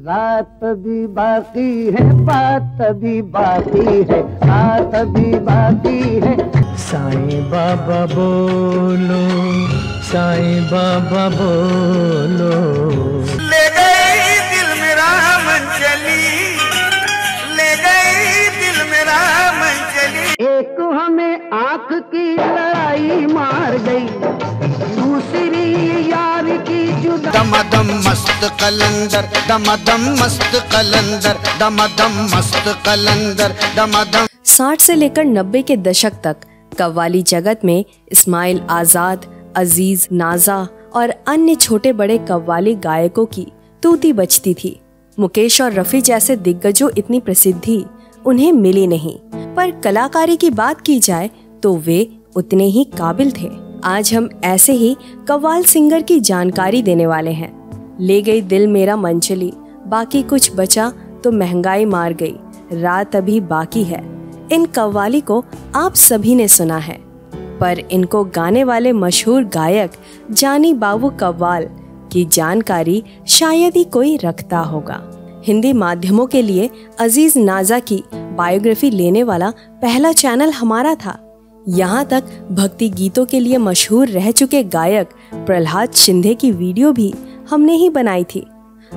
रात भी बाकी है, बात भी बाकी है, रात भी बाकी है। साईं बाबा बोलो, साईं बाबा बोलो। ले गई दिल मेरा मन चली, ले गई दिल मेरा मन चली। एक हमें आंख की लड़ाई मार गई, दूसरी यार की जुदा। दमादम मस्त कलंदर, दमादम मस्त कलंदर, दमादम मस्त कलंदर, दमादम। 60 से लेकर 90 के दशक तक कव्वाली जगत में इस्माइल आजाद, अजीज, नाजा और अन्य छोटे बड़े कव्वाली गायकों की तूती बजती थी। मुकेश और रफी जैसे दिग्गजों इतनी प्रसिद्धि उन्हें मिली नहीं, पर कलाकारी की बात की जाए तो वे उतने ही काबिल थे। आज हम ऐसे ही कव्वाल सिंगर की जानकारी देने वाले हैं। ले गई दिल मेरा मन चली, बाकी कुछ बचा तो महंगाई मार गई, रात अभी बाकी है। इन कव्वाली को आप सभी ने सुना है, पर इनको गाने वाले मशहूर गायक जानी बाबू कव्वाल की जानकारी शायद ही कोई रखता होगा। हिंदी माध्यमों के लिए अजीज नाजा की बायोग्राफी लेने वाला पहला चैनल हमारा था। यहाँ तक भक्ति गीतों के लिए मशहूर रह चुके गायक प्रहलाद शिंदे की वीडियो भी हमने ही बनाई थी।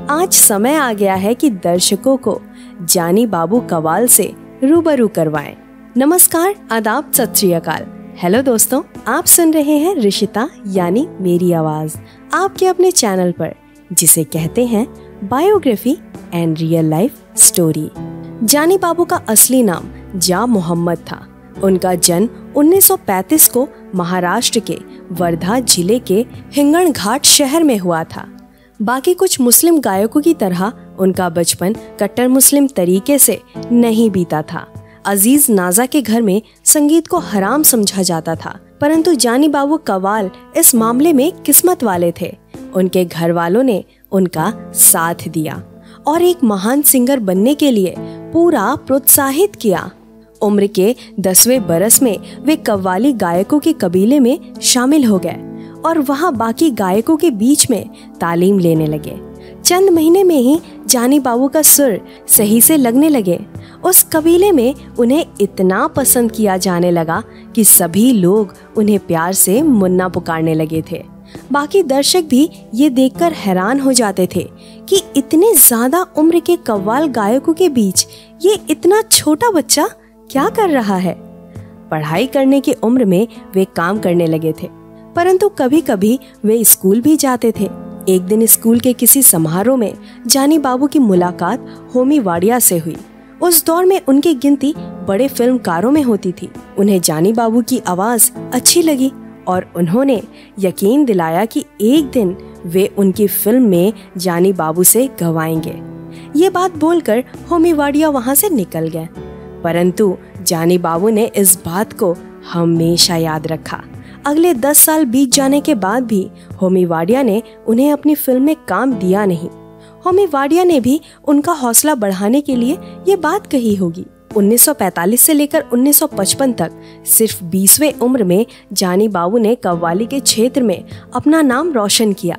आज समय आ गया है कि दर्शकों को जानी बाबू कव्वाल से रूबरू करवाएं। नमस्कार, आदाब, सत श्री अकाल। हेलो दोस्तों, आप सुन रहे हैं रिशिता यानी मेरी आवाज, आपके अपने चैनल पर, जिसे कहते हैं biography and real life story. जानी बाबू का असली नाम जा मोहम्मद था। उनका जन्म 1935 को महाराष्ट्र के वर्धा जिले के हिंगणघाट शहर में हुआ था। बाकी कुछ मुस्लिम गायकों की तरह उनका बचपन कट्टर मुस्लिम तरीके से नहीं बीता था। अजीज नाजा के घर में संगीत को हराम समझा जाता था, परंतु जानी बाबू कव्वाल इस मामले में किस्मत वाले थे। उनके घर वालों ने उनका साथ दिया और एक महान सिंगर बनने के लिए पूरा प्रोत्साहित किया। उम्र के 10वें बरस में वे कव्वाली गायकों के कबीले में शामिल हो गए और वहां बाकी गायकों के बीच में तालीम लेने लगे। चंद महीने में ही जानी बाबू का सुर सही से लगने लगे। उस कबीले में उन्हें इतना पसंद किया जाने लगा कि सभी लोग उन्हें प्यार से मुन्ना पुकारने लगे थे। बाकी दर्शक भी ये देखकर हैरान हो जाते थे कि इतने ज्यादा उम्र के कव्वाल गायकों के बीच ये इतना छोटा बच्चा क्या कर रहा है। पढ़ाई करने की उम्र में वे काम करने लगे थे, परंतु कभी कभी वे स्कूल भी जाते थे। एक दिन स्कूल के किसी समारोह में जानी बाबू की मुलाकात होमी वाडिया से हुई। उस दौर में उनकी गिनती बड़े फिल्मकारों में होती थी। उन्हें जानी बाबू की आवाज अच्छी लगी और उन्होंने यकीन दिलाया कि एक दिन वे उनकी फिल्म में जानी बाबू से गवाएंगे। ये बात बोलकर होमी वाडिया वहाँ से निकल गए, परंतु जानी बाबू ने इस बात को हमेशा याद रखा। अगले 10 साल बीत जाने के बाद भी होमी वाडिया ने उन्हें अपनी फिल्म में काम दिया नहीं। होमी वाडिया ने भी उनका हौसला बढ़ाने के लिए ये बात कही होगी। 1945 से लेकर 1955 तक सिर्फ 20वें उम्र में जानी बाबू ने कव्वाली के क्षेत्र में अपना नाम रोशन किया।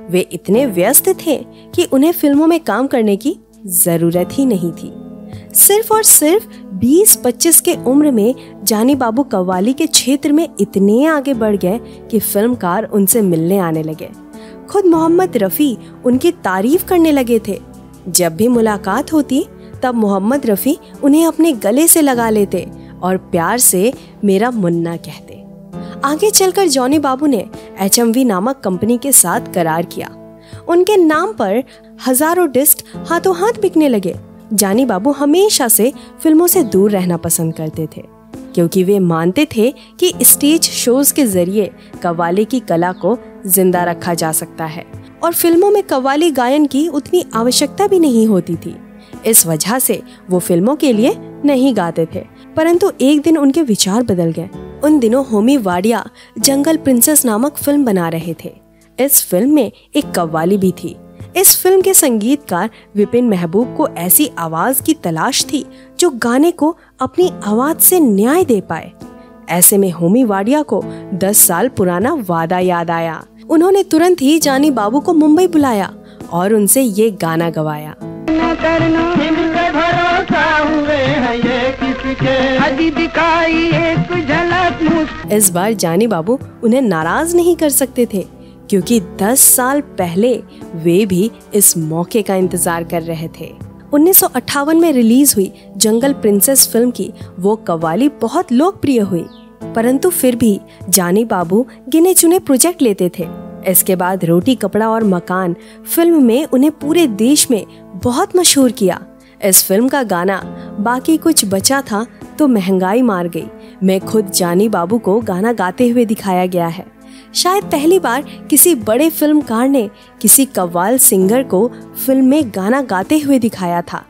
वे इतने व्यस्त थे कि उन्हें फिल्मों में काम करने की जरूरत ही नहीं थी। सिर्फ और सिर्फ 20-25 के उम्र में जानी बाबू कव्वाली के क्षेत्र में इतने आगे बढ़ गए कि फिल्मकार उनसे मिलने आने लगे। खुद मोहम्मद रफी उनकी तारीफ करने लगे थे। जब भी मुलाकात होती तब मोहम्मद रफी उन्हें अपने गले से लगा लेते और प्यार से मेरा मुन्ना कहते। आगे चलकर जानी बाबू ने HMV नामक कंपनी के साथ करार किया। उनके नाम पर हजारों डिस्क हाथों हाथ बिकने लगे। जानी बाबू हमेशा से फिल्मों से दूर रहना पसंद करते थे, क्योंकि वे मानते थे कि स्टेज शोज के जरिए कव्वाली की कला को जिंदा रखा जा सकता है और फिल्मों में कव्वाली गायन की उतनी आवश्यकता भी नहीं होती थी। इस वजह से वो फिल्मों के लिए नहीं गाते थे। परंतु एक दिन उनके विचार बदल गए। उन दिनों होमी वाडिया जंगल प्रिंसेस नामक फिल्म बना रहे थे। इस फिल्म में एक कव्वाली भी थी। इस फिल्म के संगीतकार विपिन महबूब को ऐसी आवाज की तलाश थी जो गाने को अपनी आवाज से न्याय दे पाए। ऐसे में होमी वाडिया को 10 साल पुराना वादा याद आया। उन्होंने तुरंत ही जानी बाबू को मुंबई बुलाया और उनसे ये गाना गवाया। न करना किन पे भरोसा हुए हैं ये किसके, अजी दिखाई एक झलक मुझ। इस बार जानी बाबू उन्हें नाराज नहीं कर सकते थे, क्योंकि 10 साल पहले वे भी इस मौके का इंतजार कर रहे थे। 1958 में रिलीज हुई जंगल प्रिंसेस फिल्म की वो कव्वाली बहुत लोकप्रिय हुई, परंतु फिर भी जानी बाबू गिने चुने प्रोजेक्ट लेते थे। इसके बाद रोटी कपड़ा और मकान फिल्म में उन्हें पूरे देश में बहुत मशहूर किया। इस फिल्म का गाना बाकी कुछ बचा था तो महंगाई मार गई मैं खुद जानी बाबू को गाना गाते हुए दिखाया गया है। शायद पहली बार किसी बड़े फिल्मकार ने किसी कव्वाल सिंगर को फिल्म में गाना गाते हुए दिखाया था।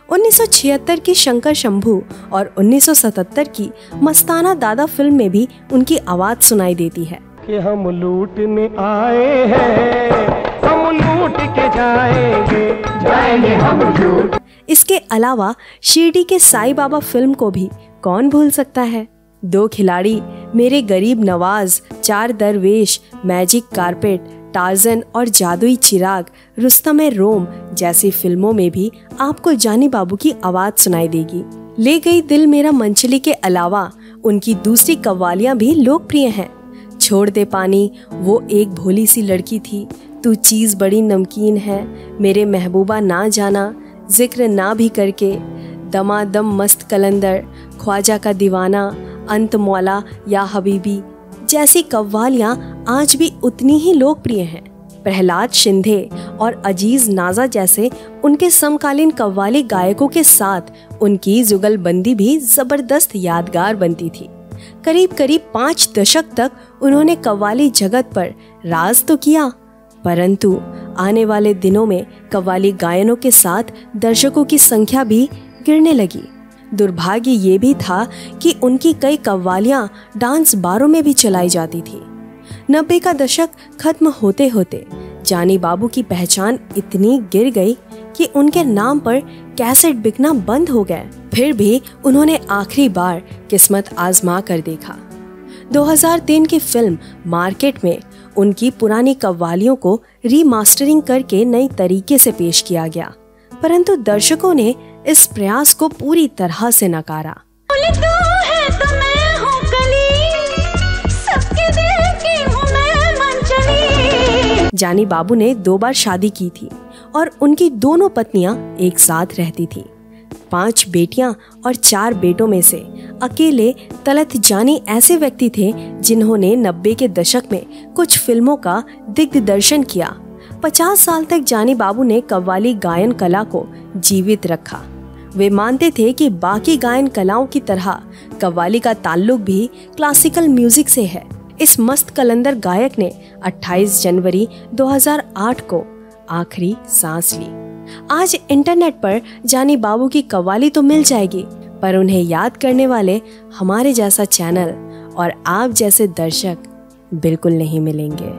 1976 की शंकर शंभू और 1977 की मस्ताना दादा फिल्म में भी उनकी आवाज सुनाई देती है कि हम लूटने आए हैं, हम लूट के जाएंगे हम लूट। इसके अलावा शिरडी के साईं बाबा फिल्म को भी कौन भूल सकता है। 2 खिलाड़ी, मेरे गरीब नवाज, 4 दरवेश, मैजिक कारपेट, टार्जन और जादुई चिराग, रुस्तमे रोम जैसी फिल्मों में भी आपको जानी बाबू की आवाज सुनाई देगी। ले गई दिल मेरा मंचली के अलावा उनकी दूसरी कव्वालियां भी लोकप्रिय हैं। छोड़ दे पानी, वो एक भोली सी लड़की थी, तू चीज बड़ी नमकीन है, मेरे महबूबा ना जाना, जिक्र ना भी करके, दमादम मस्त कलंदर, ख्वाजा का दीवाना, अंत मौला या हबीबी जैसी कव्वालियां आज भी उतनी ही लोकप्रिय हैं। प्रहलाद शिंदे और अजीज नाजा जैसे उनके समकालीन कव्वाली गायकों के साथ उनकी जुगलबंदी भी जबरदस्त यादगार बनती थी। करीब करीब 5 दशक तक उन्होंने कव्वाली जगत पर राज तो किया, परंतु आने वाले दिनों में कव्वाली गायनों के साथ दर्शकों की संख्या भी गिरने लगी। दुर्भाग्य ये भी था कि उनकी कई कव्वालियां डांस बारों में भी चलाई जाती थी। 90 का दशक खत्म होते होते जानी बाबू की पहचान इतनी गिर गई कि उनके नाम पर कैसेट बिकना बंद हो गए। फिर भी उन्होंने आखिरी बार किस्मत आजमा कर देखा। 2003 की फिल्म मार्केट में उनकी पुरानी कव्वालियों को रीमास्टरिंग करके नई तरीके से पेश किया गया, परंतु दर्शकों ने इस प्रयास को पूरी तरह से नकारा। जानी बाबू ने 2 बार शादी की थी और उनकी दोनों पत्नियां एक साथ रहती थी। 5 बेटियां और 4 बेटों में से अकेले तलत जानी ऐसे व्यक्ति थे जिन्होंने 90 के दशक में कुछ फिल्मों का दिग्दर्शन किया। 50 साल तक जानी बाबू ने कव्वाली गायन कला को जीवित रखा। वे मानते थे कि बाकी गायन कलाओं की तरह कव्वाली का ताल्लुक भी क्लासिकल म्यूजिक से है। इस मस्त कलंदर गायक ने 28 जनवरी 2008 को आखिरी सांस ली। आज इंटरनेट पर जानी बाबू की कव्वाली तो मिल जाएगी, पर उन्हें याद करने वाले हमारे जैसा चैनल और आप जैसे दर्शक बिल्कुल नहीं मिलेंगे।